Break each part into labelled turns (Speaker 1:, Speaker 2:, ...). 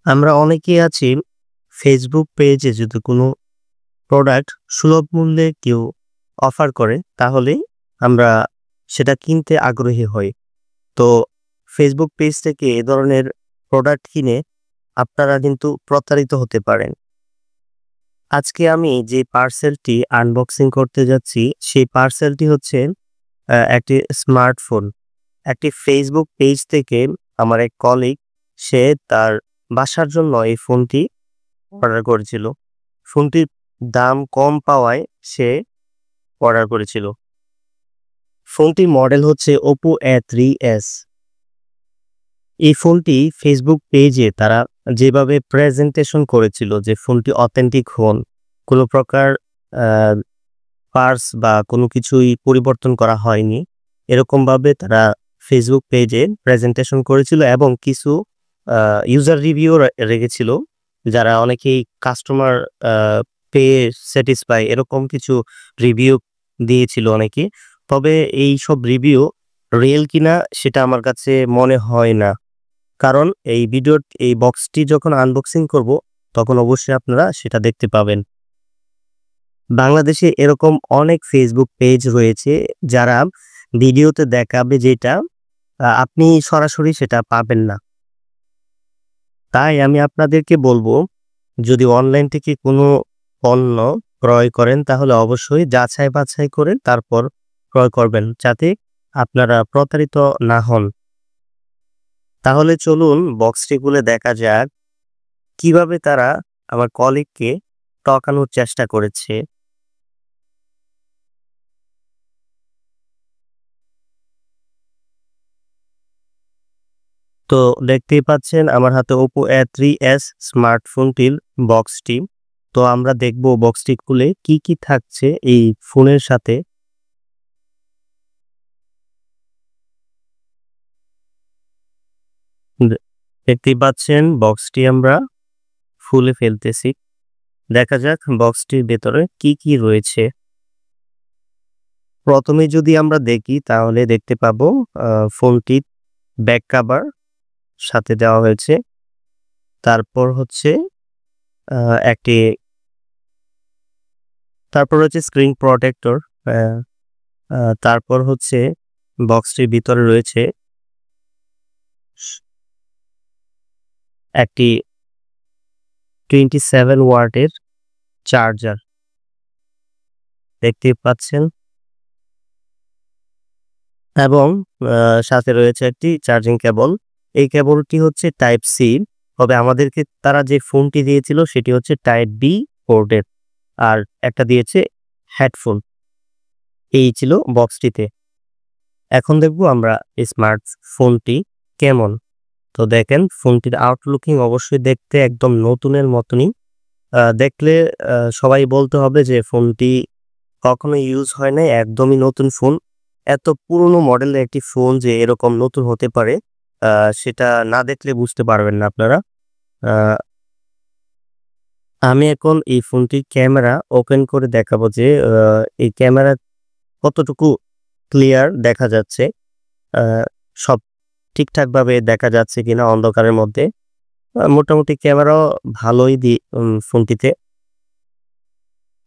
Speaker 1: আমরা অনেকেই আছি ফেসবুক পেজে যদি কোনো প্রোডাক্ট সুলভ মূল্যে কেউ অফার করে তাহলে আমরা সেটা কিনতে আগ্রহী হই। তো ফেসবুক পেজ থেকে এ ধরনের প্রোডাক্ট কিনে আপনারা কিন্তু প্রতারিত হতে পারেন। আজকে আমি যে পার্সেলটি আনবক্সিং করতে যাচ্ছি সেই পার্সেলটি হচ্ছে একটি স্মার্টফোন। একটি ফেসবুক পেজ থেকে আমার এক কলিগ সে তার বাসার জন্য এই ফোনটি অর্ডার করেছিল। ফোনটির দাম কম পাওয়ায় সে অর্ডার করেছিল। ফোনটির মডেল হচ্ছে Oppo A3s। এই ফোনটি ফেসবুক পেজে তারা যেভাবে প্রেজেন্টেশন করেছিল যে ফোনটি অথেন্টিক ফোন, কোনো প্রকার আ পার্টস বা কোনো কিছুই পরিবর্তন করা হয়নি। এরকমভাবে তারা ফেসবুক পেজে প্রেজেন্টেশন করেছিল এবং কিছু আ ইউজার রিভিউ রেখেছিল। যারা অনেকেই কাস্টমার আ পেয়ে স্যাটিসফাই এরকম কিছু রিভিউ দিয়েছিল অনেকে। তবে এইসব রিভিউ রিয়েল কিনা সেটা আমার কাছে মনে হয় না। কারণ এই বক্সটি যখন আনবক্সিং করব তখন অবশ্যই আপনারা সেটা দেখতে পাবেন। বাংলাদেশে এরকম অনেক ফেসবুক পেজ রয়েছে যারা ভিডিওতে দেখাবে যেটা আপনি সরাসরি সেটা পাবেন না। তাই আমি আপনাদেরকে বলবো, যদি অনলাইন থেকে কোনো পণ্য ক্রয় করেন তাহলে অবশ্যই যাচাই-বাছাই করে তারপর ক্রয় করবেন, যাতে আপনারা প্রতারিত না হন। তাহলে চলুন বক্সটি খুলে দেখা যাক কিভাবে তারা আমার কলিগকে ঠকানোর চেষ্টা করেছে। তো দেখতেই পাচ্ছেন আমার হাতে Oppo A3s স্মার্টফোনটির বক্সটি। তো আমরা দেখব বক্সটি খুলে কি, কি থাকছে এই ফোনের সাথে। দে দেখতেই পাচ্ছেন বক্সটি আমরা খুলে ফেলতেছি। দেখা যাক বক্সটির ভেতরে কি, কি রয়েছে। প্রথমে যদি আমরা দেখি তাহলে দেখতে পাবো আ ফোনটির ব্যাক কভার সাথে দেওয়া হয়েছে। তারপর হচ্ছে আ একটি তারপর হচ্ছে স্ক্রিন প্রটেক্টর। অ্যা তারপর হচ্ছে বক্সটির ভিতরে রয়েছে স একটি 27 ওয়াটের চার্জার দেখতেই পাচ্ছেন এবং আ সাথে রয়েছে একটি চার্জিং কেবল। এই কেবলটি হচ্ছে টাইপ সি। তবে আমাদেরকে তারা যে ফোনটি দিয়েছিল সেটি হচ্ছে টাইপ বি পোর্টের। আর একটা দিয়েছে হেডফোন। এই ছিল বক্সটিতে। এখন দেখব আমরা এই স্মার্টফোনটি কেমন। তো দেখেন ফোনটির আউটলুকিং অবশ্যই দেখতে একদম নতুনের মতনই। দেখলে সবাই বলতে হবে যে ফোনটি কখনো ইউজ হয় নাই, একদমই নতুন ফোন। এত পুরনো মডেলের একটি ফোন যে এরকম নতুন হতে পারে আ সেটা না দেখলে বুঝতে পারবেন না আপনারা। আ আমি এখন এই ফোনটির ক্যামেরা ওপেন করে দেখাবো যে এই ক্যামেরা কতটুকু ক্লিয়ার দেখা যাচ্ছে। আ সব ঠিকঠাকভাবে দেখা যাচ্ছে কিনা অন্ধকারের মধ্যে। মোটামুটি ক্যামেরাও ভালোই ফোনটিতে।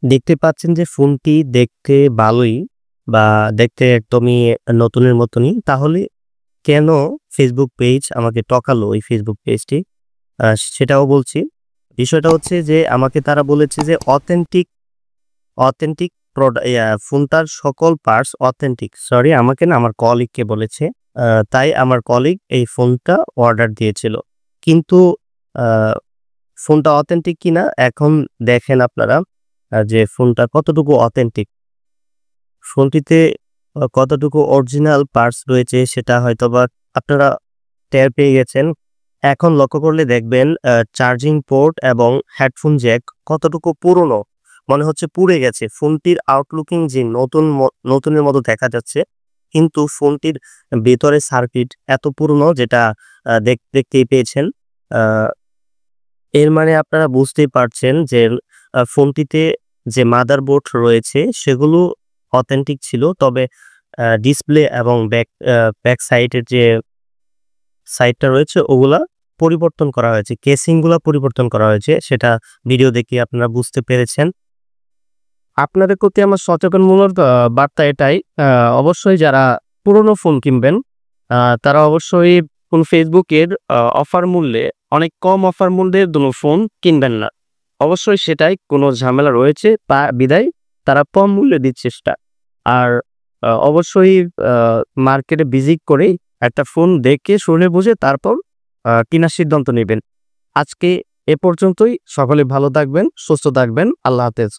Speaker 1: দেখতে পাচ্ছেন যে ফোনটি দেখতে ভালোই বা দেখতে একদমই নতুনের মতনই। তাহলে কেন ফেসবুক পেজ আমাকে ঠকালো এই ফেসবুক পেজটি? আ সেটাও বলছি। বিষয়টা হচ্ছে যে আমাকে তারা বলেছে যে অথেন্টিক ফোনটার সকল পার্টস অথেন্টিক। সরি, আমাকে না, আমার কলিগকে বলেছে। তাই আমার কলিগ এই ফোনটা অর্ডার দিয়েছিল। কিন্তু আ ফোনটা অথেন্টিক কিনা এখন দেখেন আপনারা যে ফোনটা কতটুকু অথেন্টিক। ফোনটিতে কতটুকু অরিজিনাল পার্টস রয়েছে সেটা হয়তোবা আপনারা টের পেয়ে গেছেন। এখন লক্ষ্য করলে দেখবেন চার্জিং পোর্ট এবং হেডফোন জ্যাক কতটুকু পুরনো। মনে হচ্ছে পুড়ে গেছে। ফোনটির আউটলুকিং যে নতুনের মতো দেখা যাচ্ছে। কিন্তু ফোনটির ভেতরে সার্কিট এত পুরনো যেটা দেখতেই পেয়েছেন। আ এর মানে আপনারা বুঝতেই পারছেন যে ফোনটিতে যে মাদারবোর্ড রয়েছে সেগুলো অথেন্টিক ছিল। তবে ডিসপ্লে এবং ব্যাক সাইডের যে সাইডটা রয়েছে ওগুলা পরিবর্তন করা হয়েছে, কেসিংগুলো পরিবর্তন করা হয়েছে, সেটা ভিডিও দেখে আপনারা বুঝতে পেরেছেন। আপনাদের প্রতি আমার সচেতনমূলক বার্তা এটাই, অবশ্যই যারা পুরনো ফোন কিনবেন তারা অবশ্যই ফেসবুকের অফার মূল্যে, অনেক কম অফার মূল্যের কোনো ফোন কিনবেন না। অবশ্যই সেটাই কোনো ঝামেলা রয়েছে তা বিদায় তারা কম মূল্যে দিচ্ছে সেটা। আর অবশ্যই মার্কেটে ভিজিট করেই একটা ফোন দেখে শুনে বুঝে তারপর কেনার সিদ্ধান্ত নেবেন। আজকে এ পর্যন্তই। সকলে ভালো থাকবেন, সুস্থ থাকবেন। আল্লাহ হাফেজ।